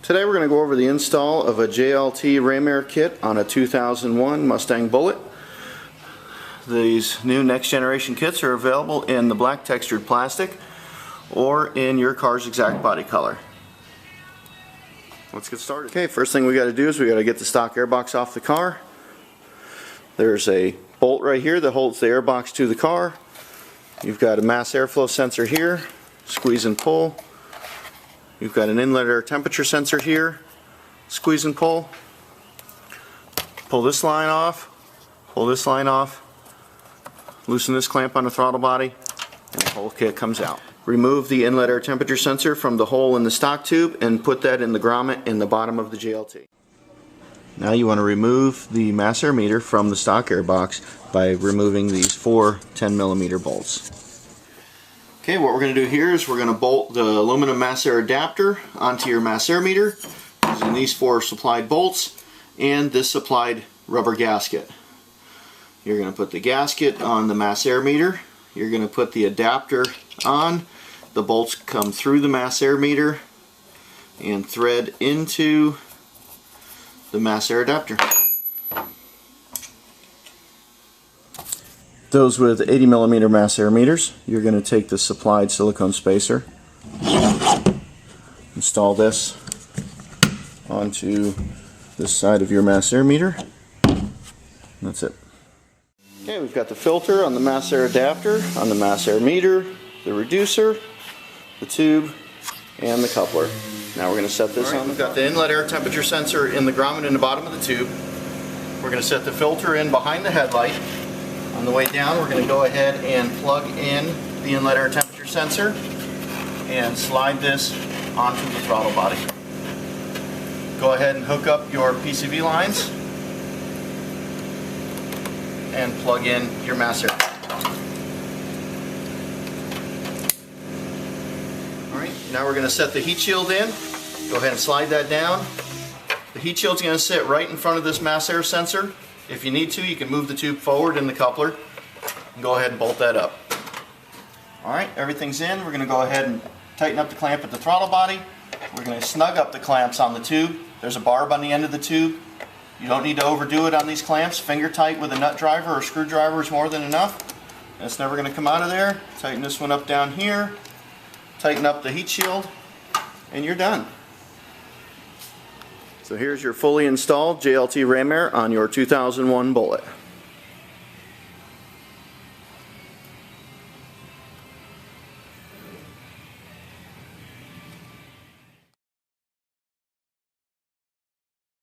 Today we're going to go over the install of a JLT Ram Air kit on a 2001 Mustang Bullitt. These new next generation kits are available in the black textured plastic or in your car's exact body color. Let's get started. Okay, first thing we got to do is we got to get the stock airbox off the car. There's a bolt right here that holds the airbox to the car. You've got a mass airflow sensor here, squeeze and pull. You've got an inlet air temperature sensor here, squeeze and pull. Pull this line off, pull this line off, loosen this clamp on the throttle body, and the whole kit comes out. Remove the inlet air temperature sensor from the hole in the stock tube and put that in the grommet in the bottom of the JLT. Now you want to remove the mass air meter from the stock airbox by removing these four 10mm bolts. Okay, what we're going to do here is we're going to bolt the aluminum mass air adapter onto your mass air meter using these four supplied bolts and this supplied rubber gasket. You're going to put the gasket on the mass air meter. You're going to put the adapter on. The bolts come through the mass air meter and thread into the mass air adapter. Those with 80mm mass air meters, you're going to take the supplied silicone spacer, install this onto this side of your mass air meter, and that's it. Okay, we've got the filter on the mass air adapter, on the mass air meter, the reducer, the tube, and the coupler. Now we're going to set this on. We've got the inlet air temperature sensor in the grommet in the bottom of the tube. We're going to set the filter in behind the headlight. On the way down, we're going to go ahead and plug in the inlet air temperature sensor and slide this onto the throttle body. Go ahead and hook up your PCV lines and plug in your mass air. Alright, now we're going to set the heat shield in. Go ahead and slide that down. The heat shield's going to sit right in front of this mass air sensor. If you need to, you can move the tube forward in the coupler and go ahead and bolt that up. Alright, everything's in. We're going to go ahead and tighten up the clamp at the throttle body. We're going to snug up the clamps on the tube. There's a barb on the end of the tube. You don't need to overdo it on these clamps. Finger tight with a nut driver or screwdriver is more than enough. And it's never going to come out of there. Tighten this one up down here. Tighten up the heat shield, and you're done. So here's your fully installed JLT Ram Air on your 2001 Bullitt.